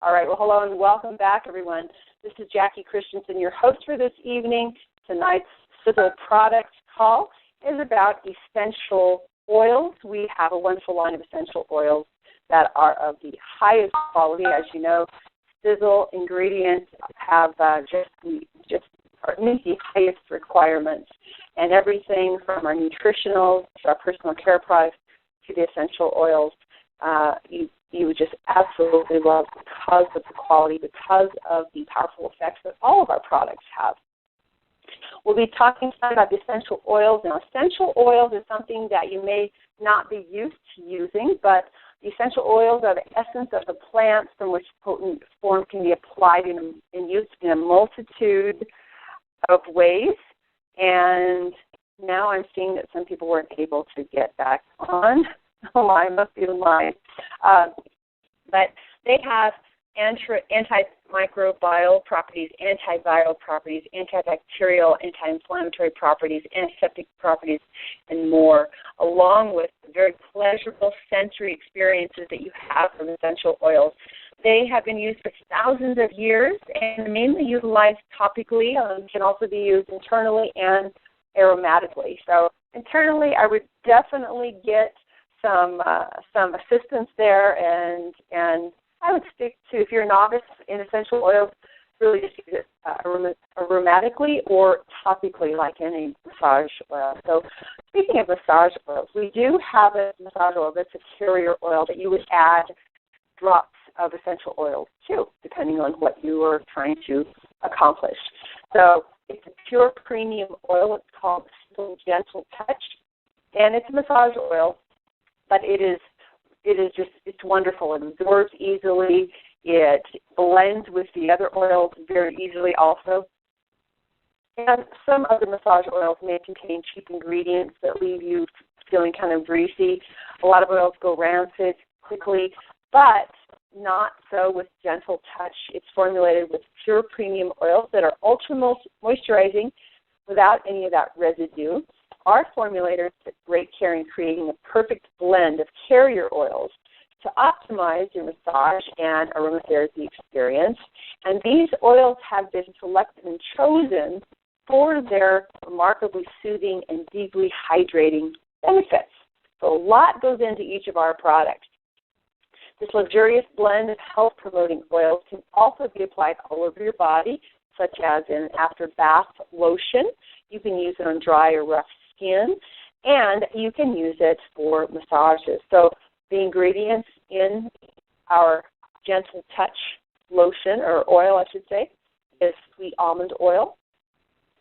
All right, well, hello and welcome back, everyone. This is Jackie Christensen, your host for this evening. Tonight's Sisel product call is about essential oils. We have a wonderful line of essential oils that are of the highest quality. As you know, Sisel ingredients have meet the highest requirements, and everything from our nutritionals to our personal care products to the essential oils, you would just absolutely love because of the quality, because of the powerful effects that all of our products have. We'll be talking about the essential oils. Now, essential oils is something that you may not be used to using, but the essential oils are the essence of the plants from which potent form can be applied and used in a multitude of ways. And now I'm seeing that some people weren't able to get back on. Oh, I must be lying. But they have antimicrobial properties, antiviral properties, antibacterial, anti-inflammatory properties, antiseptic properties, and more, along with the very pleasurable sensory experiences that you have from essential oils. They have been used for thousands of years and mainly utilized topically, can also be used internally and aromatically. So internally, I would definitely get some assistance there, and I would stick to, if you're a novice in essential oils, really just use it aromatically or topically, like any massage oil. So speaking of massage oils, we do have a massage oil that's a carrier oil that you would add drops of essential oils to, depending on what you are trying to accomplish. So it's a pure premium oil. It's called Sisel Gentle Touch, and it's a massage oil, but it's wonderful. It absorbs easily. It blends with the other oils very easily also. And some other massage oils may contain cheap ingredients that leave you feeling kind of greasy. A lot of oils go rancid quickly, but not so with Gentle Touch. It's formulated with pure premium oils that are ultra moisturizing without any of that residue. Our formulators took great care in creating a perfect blend of carrier oils to optimize your massage and aromatherapy experience. And these oils have been selected and chosen for their remarkably soothing and deeply hydrating benefits. So a lot goes into each of our products. This luxurious blend of health-promoting oils can also be applied all over your body, such as in after-bath lotion. You can use it on dry or rough skin, and you can use it for massages. So the ingredients in our Gentle Touch lotion, or oil, I should say, is sweet almond oil.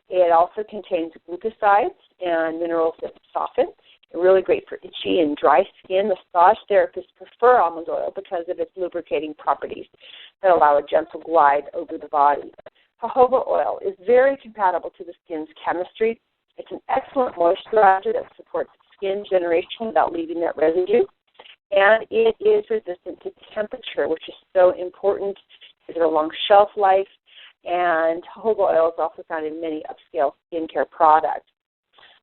It also contains glucosides and minerals that soften. Really great for itchy and dry skin. Massage therapists prefer almond oil because of its lubricating properties that allow a gentle glide over the body. Jojoba oil is very compatible to the skin's chemistry. It's an excellent moisturizer that supports skin generation without leaving that residue. And it is resistant to temperature, which is so important. It's a long shelf life. And jojoba oil is also found in many upscale skincare products.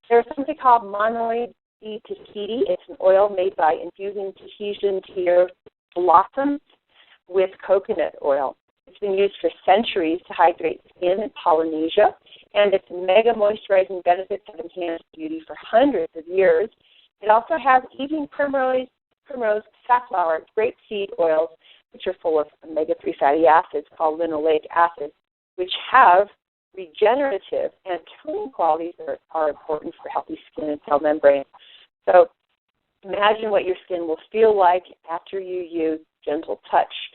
There's something called monoid Tahiti. It's an oil made by infusing Tahitian tear blossoms with coconut oil. It's been used for centuries to hydrate skin in Polynesia, and its mega moisturizing benefits have enhanced beauty for hundreds of years. It also has evening primrose, safflower, grapeseed oils, which are full of omega-3 fatty acids called linoleic acid, which have regenerative and killing qualities that are important for healthy skin and cell membrane. So imagine what your skin will feel like after you use Gentle Touch.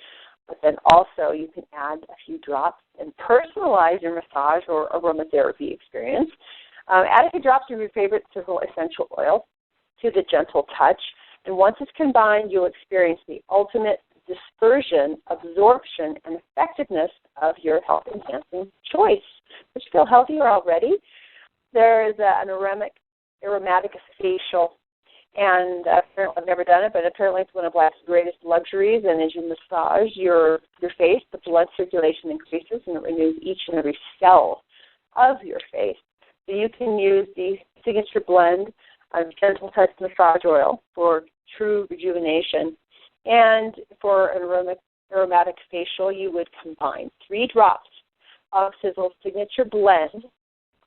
But then also you can add a few drops and personalize your massage or aromatherapy experience. Add a few drops of your favorite Sisel essential oil to the Gentle Touch. And once it's combined, you'll experience the ultimate dispersion, absorption, and effectiveness of your health-enhancing choice. But you feel healthier already. There is an aromatic facial, and apparently I've never done it, but apparently it's one of life's greatest luxuries. And as you massage your face, the blood circulation increases, and it renews each and every cell of your face. So you can use the signature blend of Gentle Touch massage oil for true rejuvenation, and for an aromatic facial, you would combine 3 drops of Sisel's signature blend,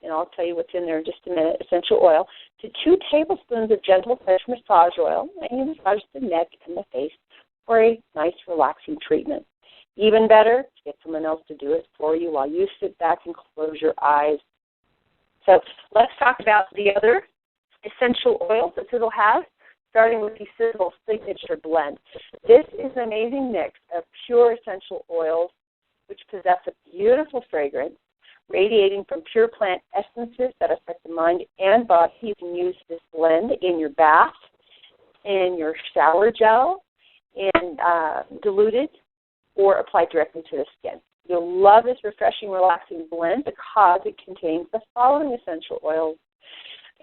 and I'll tell you what's in there in just a minute, essential oil, to 2 tablespoons of gentle fresh massage oil, and you massage the neck and the face for a nice relaxing treatment. Even better, get someone else to do it for you while you sit back and close your eyes. So let's talk about the other essential oils that Sisel has, starting with the Sisel Signature Blend. This is an amazing mix of pure essential oils which possess a beautiful fragrance, radiating from pure plant essences that affect the mind and body. You can use this blend in your bath, in your shower gel, and diluted, or applied directly to the skin. You'll love this refreshing, relaxing blend because it contains the following essential oils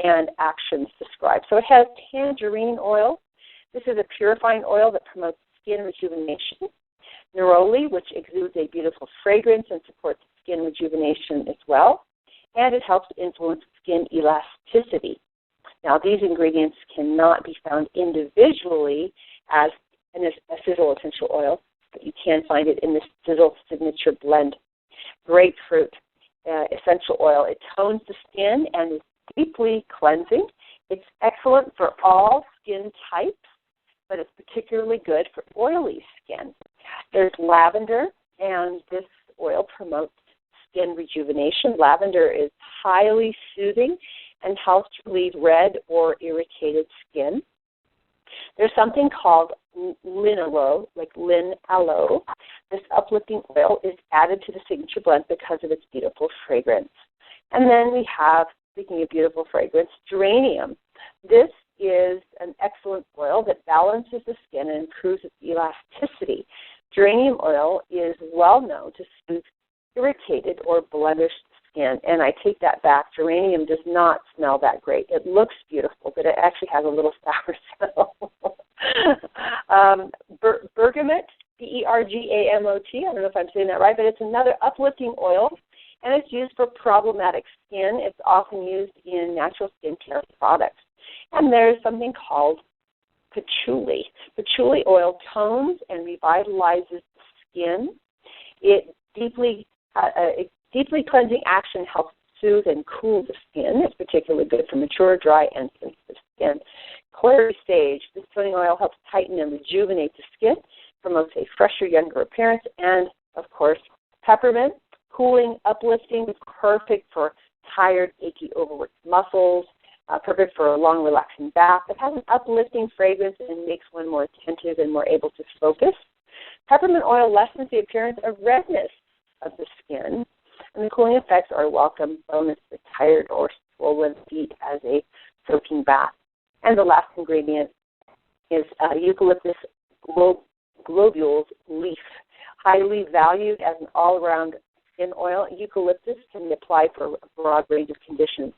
and actions described. So it has tangerine oil. This is a purifying oil that promotes skin rejuvenation. Neroli, which exudes a beautiful fragrance and supports skin rejuvenation as well. And it helps influence skin elasticity. Now, these ingredients cannot be found individually as a Sisel essential oil, but you can find it in the Sisel Signature Blend. Grapefruit essential oil. It tones the skin and is deeply cleansing. It's excellent for all skin types, but it's particularly good for oily skin. There's lavender, and this oil promotes skin rejuvenation. Lavender is highly soothing and helps relieve red or irritated skin. There's something called linaloe, like linaloe. This uplifting oil is added to the signature blend because of its beautiful fragrance. And then we have, speaking of beautiful fragrance, geranium. This is an excellent oil that balances the skin and improves its elasticity. Geranium oil is well known to soothe irritated or blemished skin, and I take that back. Geranium does not smell that great. It looks beautiful, but it actually has a little sour smell. Bergamot, Bergamot, I don't know if I'm saying that right, but it's another uplifting oil, and it's used for problematic skin. It's often used in natural skincare products. And there's something called patchouli. Patchouli oil tones and revitalizes the skin. It deeply cleansing action helps soothe and cool the skin. It's particularly good for mature, dry, and sensitive skin. Clary sage. This toning oil helps tighten and rejuvenate the skin, promotes a fresher, younger appearance, and, of course, peppermint. Cooling, uplifting, perfect for tired, achy, overworked muscles. Perfect for a long, relaxing bath. It has an uplifting fragrance and makes one more attentive and more able to focus. Peppermint oil lessens the appearance of redness of the skin, and the cooling effects are a welcome bonus for tired or swollen feet as a soaking bath. And the last ingredient is eucalyptus globules leaf, highly valued as an all-around skin oil. Eucalyptus can be applied for a broad range of conditions.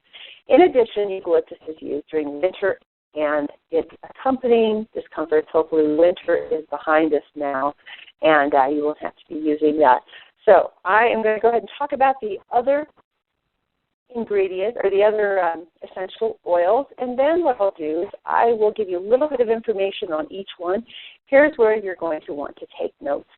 In addition, eucalyptus is used during winter and its accompanying discomforts. Hopefully winter is behind us now, and you won't have to be using that. So I am going to go ahead and talk about the other ingredients or the other essential oils, and then what I'll do is I will give you a little bit of information on each one. Here's where you're going to want to take notes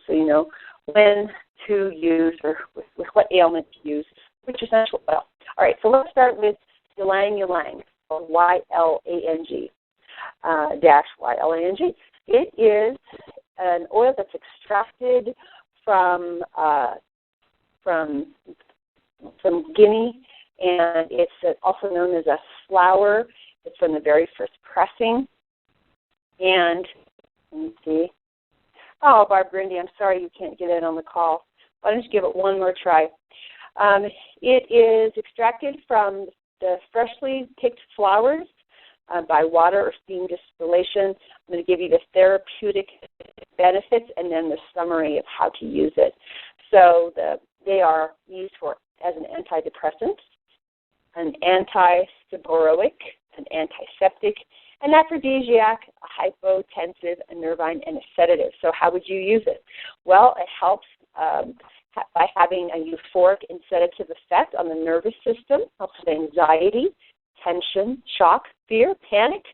so you know when to use or with what ailment to use which essential oil. All right, so let's start with ylang ylang, or Y-L-A-G, dash Y-L-A-N-G. It is an oil that's extracted from Guinea, and it's also known as a flower. It's from the very first pressing. And let me see. Oh, Barb Grindy, I'm sorry you can't get in on the call. Why don't you give it one more try? It is extracted from the freshly picked flowers by water or steam distillation. I'm going to give you the therapeutic benefits and then the summary of how to use it. So they are used as an antidepressant, an antiseborrheic, an antiseptic, an aphrodisiac, a hypotensive, a nervine, and a sedative. So how would you use it? Well, it helps by having a euphoric and sedative effect on the nervous system, helps with anxiety, tension, shock, fear, panic,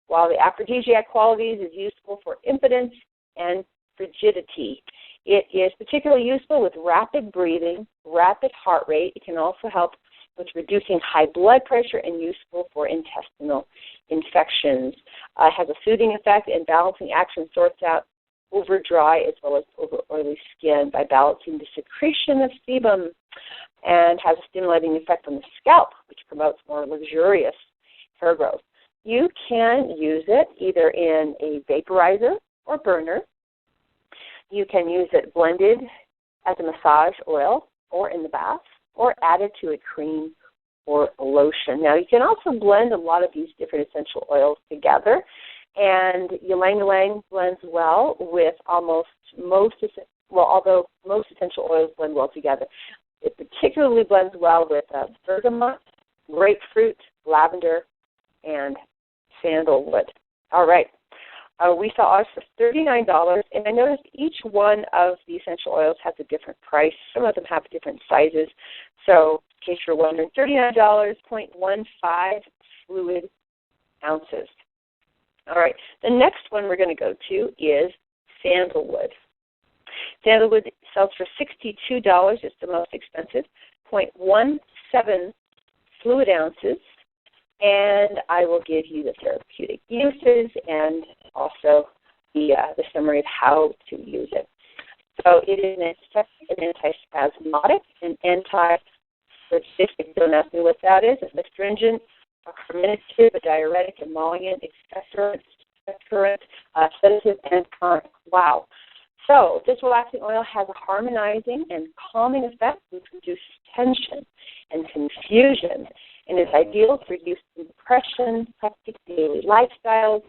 while the aphrodisiac qualities is useful for impotence and frigidity. It is particularly useful with rapid breathing, rapid heart rate. It can also help with reducing high blood pressure and useful for intestinal infections. It has a soothing effect and balancing action, sorts out over dry as well as over oily skin by balancing the secretion of sebum, and has a stimulating effect on the scalp, which promotes more luxurious hair growth. You can use it either in a vaporizer or burner. You can use it blended as a massage oil or in the bath, or added to a cream or a lotion. Now, you can also blend a lot of these different essential oils together, and ylang-ylang blends well with although most essential oils blend well together. It particularly blends well with bergamot, grapefruit, lavender, and sandalwood. All right. We saw ours for $39, and I noticed each one of the essential oils has a different price. Some of them have different sizes. So, in case you're wondering, $39, 0.15 fluid ounces. All right. The next one we're going to go to is sandalwood. Sandalwood sells for $62. It's the most expensive, 0.17 fluid ounces. And I will give you the therapeutic uses and also the summary of how to use it. So it is an antispasmodic, an anti-surgistic. Don't ask me what that is. It's astringent, a carminative, a diuretic, emollient, expectorant, sedative, and tonic. Wow. So this relaxing oil has a harmonizing and calming effect which reduces tension and confusion, and is ideal for use in depression, hectic daily lifestyles,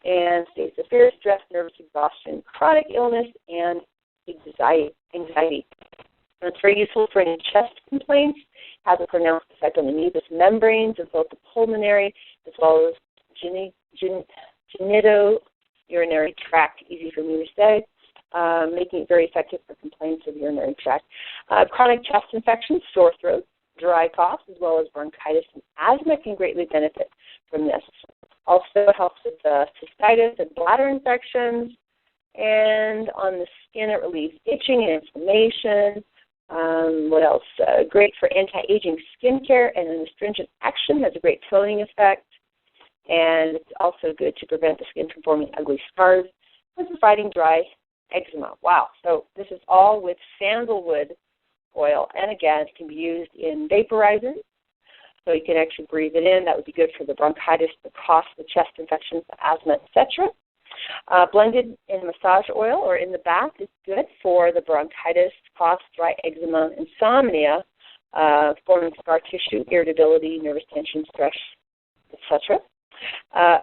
and states of fear, stress, nervous exhaustion, chronic illness, and anxiety. And it's very useful for any chest complaints, has a pronounced effect on the mucous membranes of both the pulmonary as well as genitourinary tract, easy for me to say, making it very effective for complaints of urinary tract. Chronic chest infections, sore throat, dry cough, as well as bronchitis and asthma can greatly benefit from this. Also helps with cystitis and bladder infections. And on the skin, it relieves itching and inflammation. What else? Great for anti-aging skincare, and an astringent action, has a great toning effect. And it's also good to prevent the skin from forming ugly scars and for fighting dry eczema. Wow. So this is all with sandalwood oil. And again, it can be used in vaporizers. So you can actually breathe it in. That would be good for the bronchitis, the cough, the chest infections, the asthma, etc. Blended in massage oil or in the bath is good for the bronchitis, cough, dry eczema, insomnia, forming scar tissue, irritability, nervous tension, stress, etc.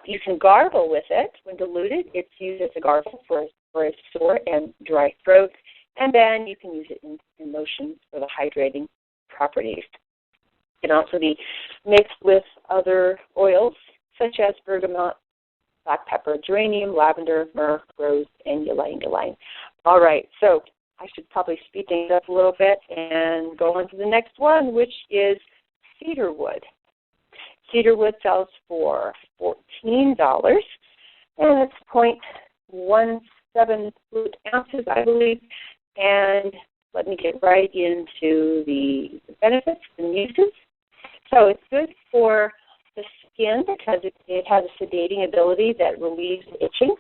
You can gargle with it. When diluted, it's used as a gargle for a sore and dry throat. And then you can use it in lotions for the hydrating properties. It can also be mixed with other oils such as bergamot, black pepper, geranium, lavender, myrrh, rose, and ylang-ylang. All right, so I should probably speed things up a little bit and go on to the next one, which is cedarwood. Cedarwood sells for $14, and it's 0.17 fluid ounces, I believe. And let me get right into the benefits and uses. So it's good for the skin because it has a sedating ability that relieves itching.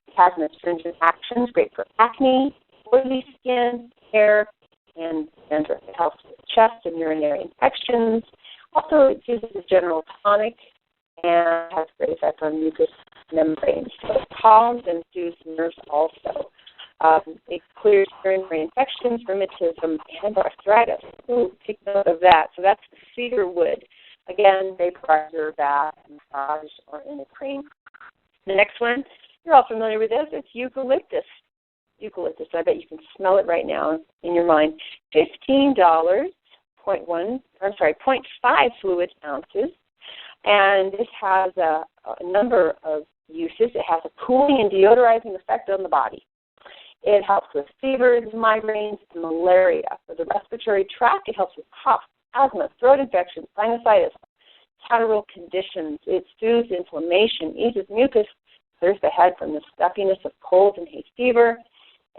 It has an astringent action. It's great for acne, oily skin, hair, and dandruff. It helps with chest and urinary infections. Also, it's used as a general tonic and has great effect on mucous membranes. So it calms and soothes nerves also. It clears urinary infections, rheumatism, and arthritis. Ooh, take note of that. So that's the cedarwood. Again, vaporizer, bath, massage, or in a cream. The next one, you're all familiar with this. It's eucalyptus. Eucalyptus. I bet you can smell it right now in your mind. $15, 0.5 fluid ounces. And this has a number of uses. It has a cooling and deodorizing effect on the body. It helps with fevers, migraines, and malaria. For the respiratory tract, it helps with cough, asthma, throat infections, sinusitis, catarrhal conditions. It soothes inflammation, eases mucus, clears the head from the stuffiness of colds and hay fever.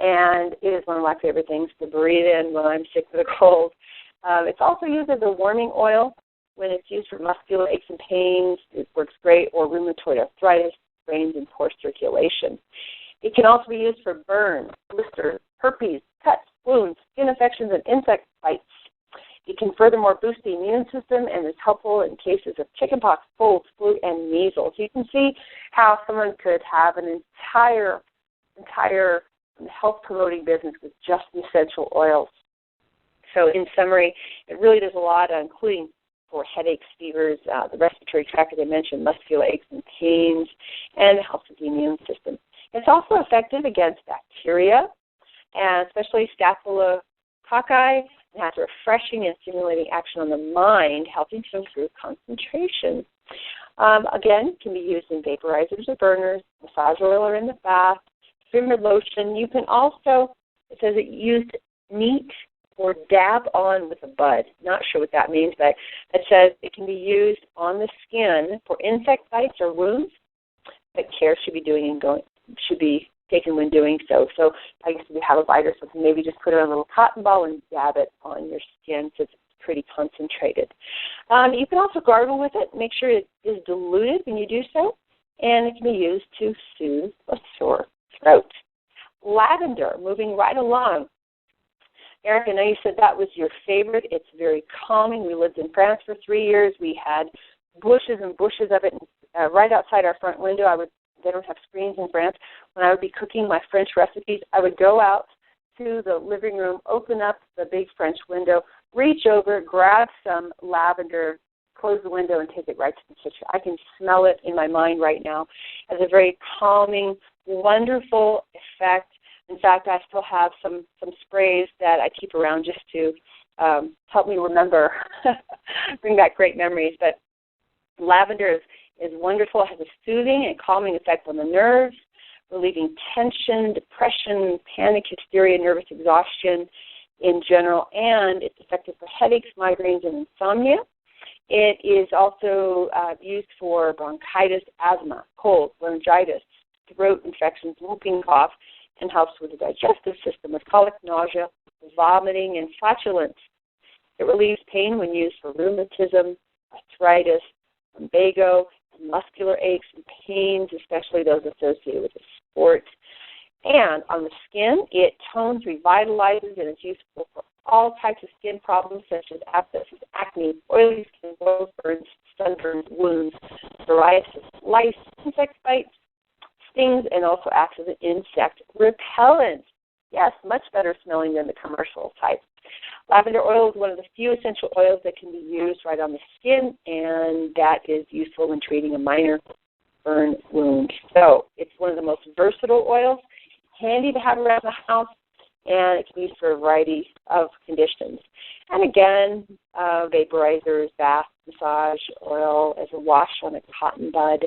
and it is one of my favorite things to breathe in when I'm sick with a cold. It's also used as a warming oil when it's used for muscular aches and pains. It works great, or rheumatoid arthritis, sprains, and poor circulation. It can also be used for burns, blisters, herpes, cuts, wounds, skin infections, and insect bites. It can furthermore boost the immune system and is helpful in cases of chickenpox, colds, flu, and measles. You can see how someone could have an entire health-promoting business with just essential oils. So in summary, it really does a lot, including for headaches, fevers, the respiratory tract, as I mentioned, muscular aches and pains, and it helps with the immune system. It's also effective against bacteria, and especially staphylococci. It has a refreshing and stimulating action on the mind, helping to improve concentration. Again, can be used in vaporizers or burners, massage oil or in the bath, cream or lotion. You can also, it says it used neat or dab on with a bud. Not sure what that means, but it says it can be used on the skin for insect bites or wounds, but care should be taken when doing so. So I guess if you have a bite or something, maybe just put it on a little cotton ball and dab it on your skin so it's pretty concentrated. You can also gargle with it. Make sure it is diluted when you do so, and it can be used to soothe a sore throat. Lavender, moving right along. Eric, I know you said that was your favorite. It's very calming. We lived in France for 3 years. We had bushes and bushes of it right outside our front window. They don't have screens in France. When I would be cooking my French recipes, I would go out to the living room, open up the big French window, reach over, grab some lavender, close the window, and take it right to the kitchen. I can smell it in my mind right now. It has a very calming, wonderful effect. In fact, I still have some sprays that I keep around just to help me remember, bring back great memories. But lavender is wonderful. It has a soothing and calming effect on the nerves, relieving tension, depression, panic, hysteria, nervous exhaustion in general, and it's effective for headaches, migraines, and insomnia. It is also used for bronchitis, asthma, cold, laryngitis, throat infections, whooping cough, and helps with the digestive system with colic, nausea, vomiting, and flatulence. It relieves pain when used for rheumatism, arthritis, lumbago, muscular aches and pains, especially those associated with the sport. And on the skin, it tones, revitalizes, and is useful for all types of skin problems such as abscesses, acne, oily skin, boils, burns, sunburns, wounds, psoriasis, lice, insect bites, stings, and also acts as an insect repellent. Yes, much better smelling than the commercial type. Lavender oil is one of the few essential oils that can be used right on the skin, and that is useful when treating a minor burn wound. So it's one of the most versatile oils, handy to have around the house, and it can be used for a variety of conditions. And again, vaporizers, bath, massage oil as a wash on a cotton bud,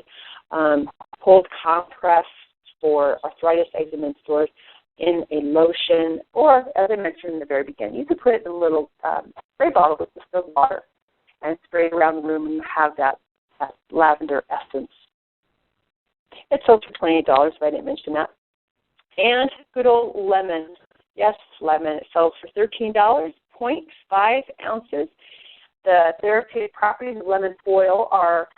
cold compress for arthritis, eczema, and sores in a lotion, or as I mentioned in the very beginning, you could put it in a little spray bottle with distilled water and spray it around the room and have that lavender essence. It sold for $28 if I didn't mention that. And good old lemon. Yes, lemon. It sells for $13, 0.5 ounces. The therapeutic properties of lemon oil are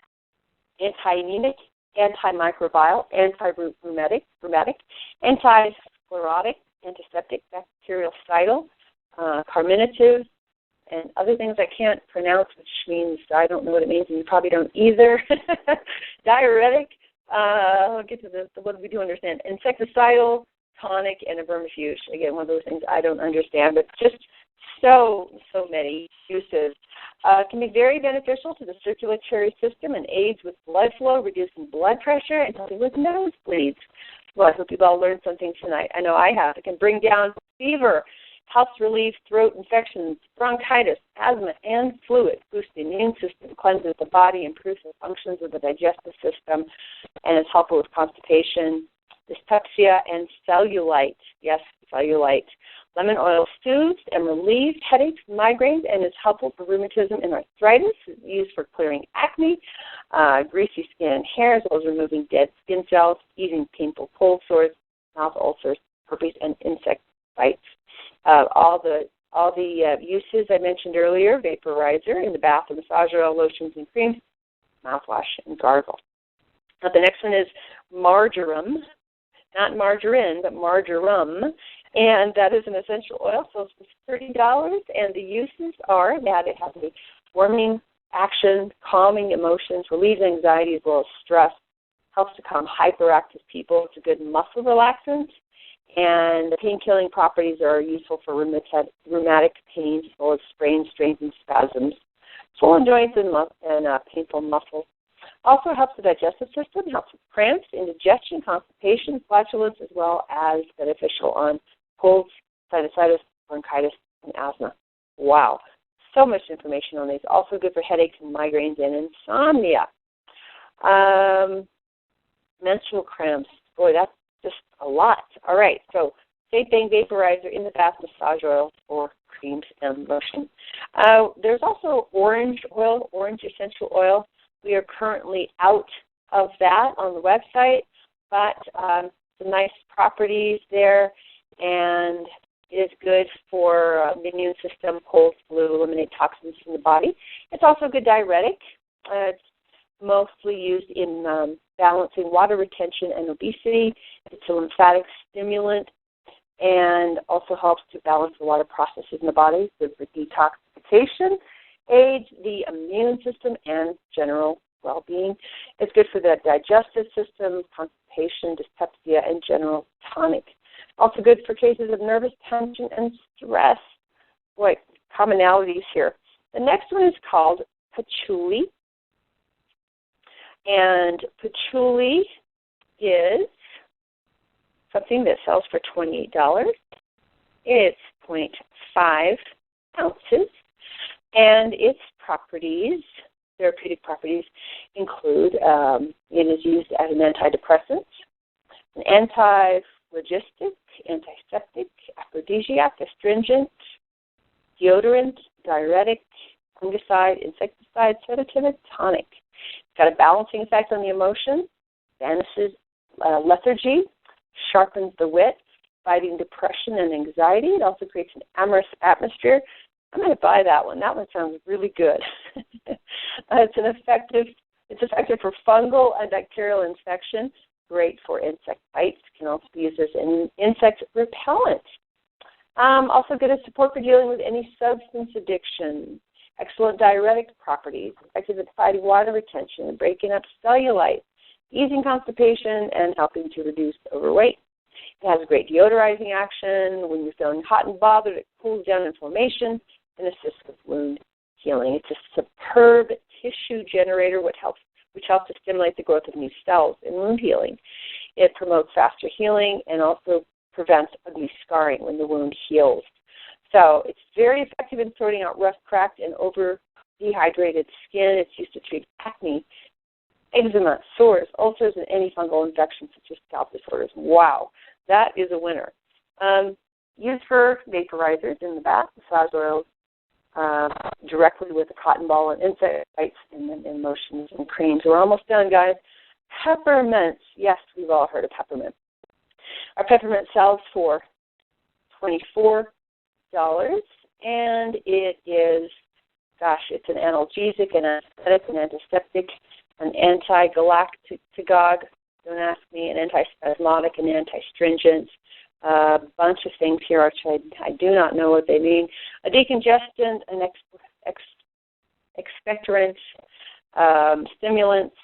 anti-anemic, antimicrobial, anti-rheumatic, anti-sclerotic, antiseptic, bactericidal, carminative, and other things I can't pronounce, which means I don't know what it means, and you probably don't either. Diuretic, I'll get to the what we do understand. Insecticidal, tonic, and a vermifuge. Again, one of those things I don't understand, but just so many uses. Can be very beneficial to the circulatory system and aids with blood flow, reducing blood pressure, and helping with nosebleeds. Well, I hope you've all learned something tonight. I know I have. It can bring down fever, helps relieve throat infections, bronchitis, asthma, and fluid, boosts the immune system, cleanses the body, improves the functions of the digestive system, and is helpful with constipation, dyspepsia, and cellulite. Yes, cellulite. Lemon oil soothes and relieves headaches, migraines, and is helpful for rheumatism and arthritis. It's used for clearing acne, greasy skin and hair, as well as removing dead skin cells, easing painful cold sores, mouth ulcers, herpes, and insect bites. All the uses I mentioned earlier: vaporizer in the bath, and massage oil, lotions and creams, mouthwash, and gargle. Now the next one is marjoram, not margarine, but marjoram, and that is an essential oil, so it's $30. And the uses are that it has a warming action, calming emotions, relieves anxiety as well as stress, helps to calm hyperactive people. It's a good muscle relaxant, and the pain-killing properties are useful for rheumatic pains as well as sprains, strains, and spasms, swollen joints, and painful muscles. Also helps the digestive system, helps with cramps, indigestion, constipation, flatulence, as well as beneficial on colds, sinusitis, bronchitis, and asthma. Wow. So much information on these. Also good for headaches and migraines and insomnia. Menstrual cramps. Boy, that's just a lot. All right. So same thing, vaporizer in the bath, massage oil, or creams and lotion. There's also orange oil, orange essential oil. We are currently out of that on the website, but some nice properties there, and it is good for the immune system, cold, flu, eliminate toxins from the body. It's also a good diuretic. It's mostly used in balancing water retention and obesity. It's a lymphatic stimulant and also helps to balance the water processes in the body, good for detoxification, aids the immune system, and general well-being. It's good for the digestive system, constipation, dyspepsia, and general tonic. Also good for cases of nervous tension and stress. Boy, commonalities here. The next one is called patchouli. And patchouli is something that sells for $28. It's 0.5 ounces. And its properties, therapeutic properties, include it is used as an antidepressant, an antiphlogistic, antiseptic, aphrodisiac, astringent, deodorant, diuretic, fungicide, insecticide, sedative, and tonic. It's got a balancing effect on the emotion, banishes lethargy, sharpens the wit, fighting depression and anxiety. It also creates an amorous atmosphere. I'm going to buy that one. That one sounds really good. It's effective for fungal and bacterial infection. Great for insect bites. Can also be used as an insect repellent. Also good as support for dealing with any substance addiction. Excellent diuretic properties. Effective at fighting water retention and breaking up cellulite, easing constipation, and helping to reduce overweight. It has a great deodorizing action. When you're feeling hot and bothered, it cools down inflammation and assists with wound healing. It's a superb tissue generator, which helps to stimulate the growth of new cells in wound healing. It promotes faster healing and also prevents ugly scarring when the wound heals. So it's very effective in sorting out rough, cracked, and over-dehydrated skin. It's used to treat acne, eczema, sores, ulcers, and any fungal infections such as scalp disorders. Wow, that is a winner. Used for vaporizers in the bath, massage oils, directly with a cotton ball and insect bites and lotions and creams. We're almost done, guys. Peppermints. Yes, we've all heard of peppermint. Our peppermint sells for $24, and it is, it's an analgesic, an anesthetic, an antiseptic, an anti-galactagogue, don't ask me, an antispasmodic, an anti-stringent, a bunch of things here which I do not know what they mean. A decongestant, an expectorant, stimulants.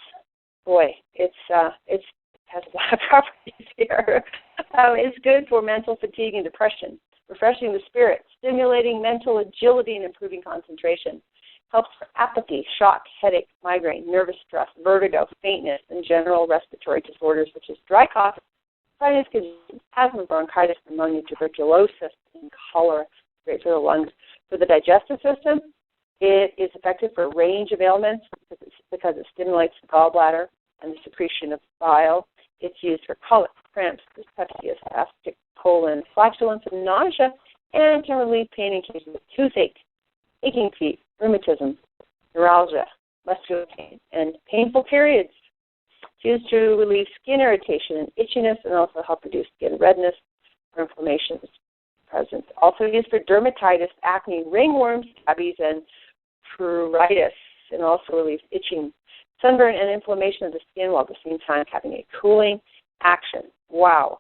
Boy, it has a lot of properties here. It's good for mental fatigue and depression, refreshing the spirit, stimulating mental agility and improving concentration. Helps for apathy, shock, headache, migraine, nervous stress, vertigo, faintness, and general respiratory disorders such as dry cough, sinus conditions, asthma, bronchitis, pneumonia, tuberculosis, and cholera. Great for the lungs. For the digestive system, it is effective for a range of ailments because it stimulates the gallbladder and the secretion of bile. It's used for colic, cramps, dyspepsia, spastic colon, flatulence, and nausea, and can relieve pain in cases of toothache, aching feet, rheumatism, neuralgia, muscular pain, and painful periods. It's used to relieve skin irritation and itchiness and also help reduce skin redness, or inflammation is present. Also used for dermatitis, acne, ringworms, scabies, and pruritus, and also relieves itching, sunburn, and inflammation of the skin while at the same time having a cooling action. Wow.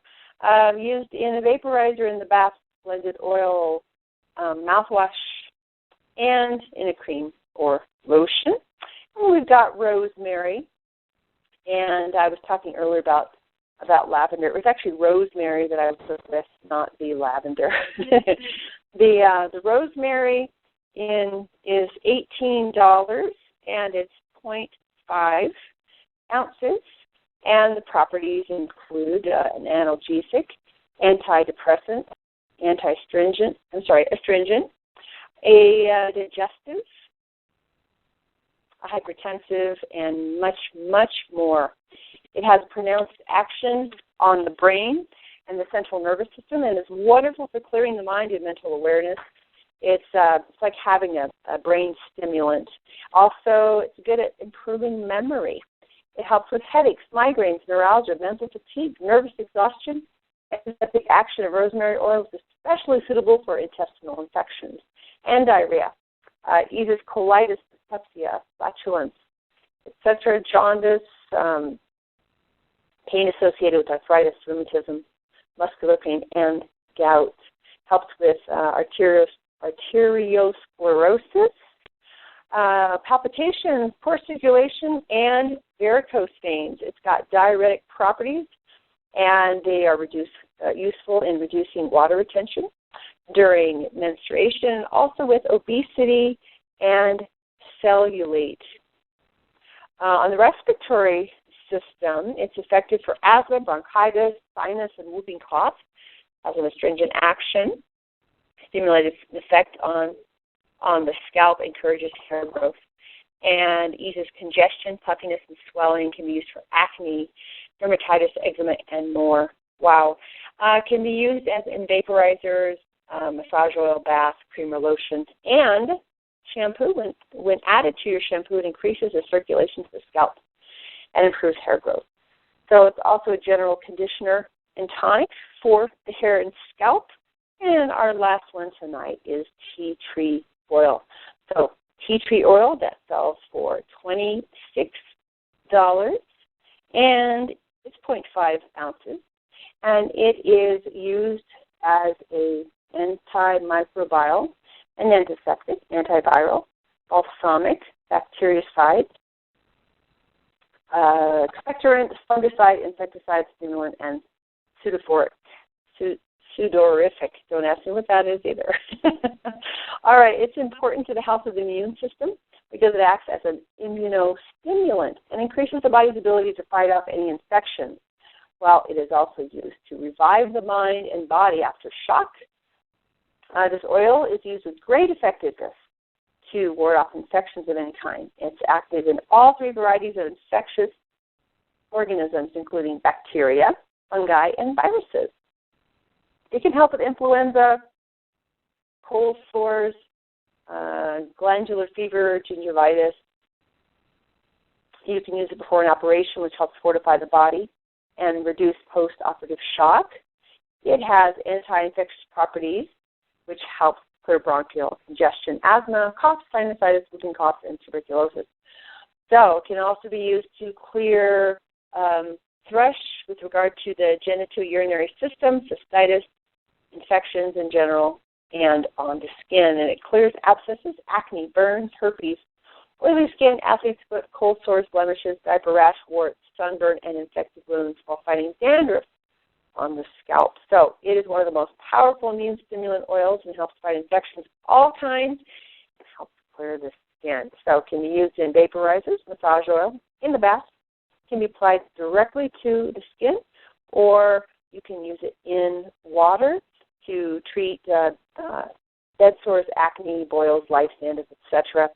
Used in a vaporizer, in the bath, blended oil, mouthwash, and in a cream or lotion. And we've got rosemary. And I was talking earlier about lavender. It was actually rosemary that I was put with, not the lavender. The rosemary is $18, and it's 0.5 ounces. And the properties include an analgesic, antidepressant, astringent, a digestive, a hypertensive, and much, much more. It has pronounced action on the brain and the central nervous system, and is wonderful for clearing the mind and mental awareness. It's like having a brain stimulant. Also, it's good at improving memory. It helps with headaches, migraines, neuralgia, mental fatigue, nervous exhaustion. Antiseptic action of rosemary oil is especially suitable for intestinal infections and diarrhea. Eases colitis, dyspepsia, flatulence, etc., jaundice, pain associated with arthritis, rheumatism, muscular pain, and gout. Helps with arteriosclerosis, palpitations, poor circulation, and varicose veins. It's got diuretic properties, and they are useful in reducing water retention during menstruation, also with obesity and cellulite. On the respiratory system, it's effective for asthma, bronchitis, sinus, and whooping cough. Has an astringent action, stimulative effect on the scalp, encourages hair growth, and eases congestion, puffiness, and swelling. Can be used for acne, dermatitis, eczema, and more. Wow. Can be used as in vaporizers, massage oil, bath, cream, or lotions, and shampoo. When added to your shampoo, it increases the circulation to the scalp and improves hair growth. So it's also a general conditioner and tonic for the hair and scalp. And our last one tonight is tea tree oil. So tea tree oil, that sells for $26, and it's 0.5 ounces. And it is used as an antimicrobial, an antiseptic, antiviral, balsamic, bactericide, expectorant, fungicide, insecticide, stimulant, and sudorific. Don't ask me what that is either. All right, it's important to the health of the immune system because it acts as an immunostimulant and increases the body's ability to fight off any infections. While it is also used to revive the mind and body after shock, this oil is used with great effectiveness to ward off infections of any kind. It's active in all three varieties of infectious organisms, including bacteria, fungi, and viruses. It can help with influenza, cold sores, glandular fever, gingivitis. You can use it before an operation, which helps fortify the body and reduce post-operative shock. It has anti-infectious properties, which helps clear bronchial congestion, asthma, cough, sinusitis, whooping cough, and tuberculosis. So it can also be used to clear thrush with regard to the genitourinary system, cystitis, infections in general, and on the skin. And it clears abscesses, acne, burns, herpes, oily skin, athlete's foot, cold sores, blemishes, diaper rash, warts, sunburn, and infected wounds while fighting dandruff on the scalp. So it is one of the most powerful immune stimulant oils and helps fight infections of all kinds and helps clear the skin. So it can be used in vaporizers, massage oil, in the bath. It can be applied directly to the skin, or you can use it in water to treat bed sores, acne, boils, lice, dandruff, etc.,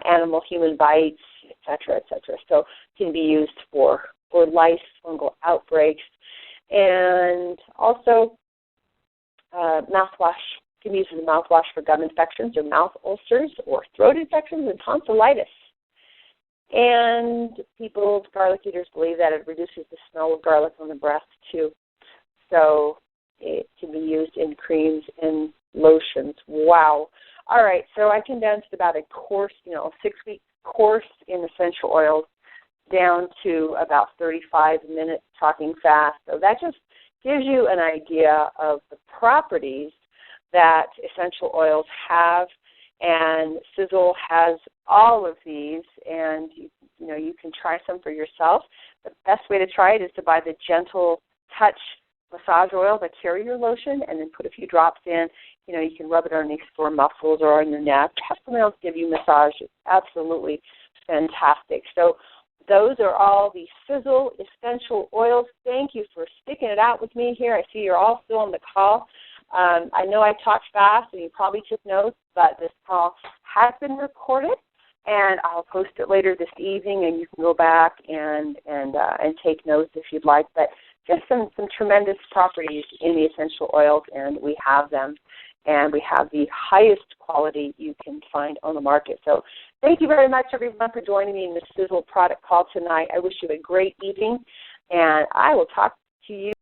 animal, human bites, etc., etc. So it can be used for lice, fungal outbreaks, and also mouthwash. You can use it as a mouthwash for gum infections or mouth ulcers or throat infections and tonsillitis. And garlic eaters believe that it reduces the smell of garlic on the breath too. So It can be used in creams and lotions. Wow. All right, so I condensed about a course, a 6-week course in essential oils down to about 35 minutes talking fast. So that just gives you an idea of the properties that essential oils have, and Sisel has all of these, and you can try some for yourself. The best way to try it is to buy the Gentle Touch massage oil that carry your lotion, and then put a few drops in. You can rub it underneath sore muscles or on your neck. Have someone else give you massage. It's absolutely fantastic. So those are all the Sisel essential oils. Thank you for sticking it out with me here. I see you're all still on the call. I know I talked fast and you probably took notes, but this call has been recorded, and I'll post it later this evening, and you can go back and take notes if you'd like. But just some tremendous properties in the essential oils, and we have them, and we have the highest quality you can find on the market. So thank you very much, everyone, for joining me in this Sisel product call tonight. I wish you a great evening, and I will talk to you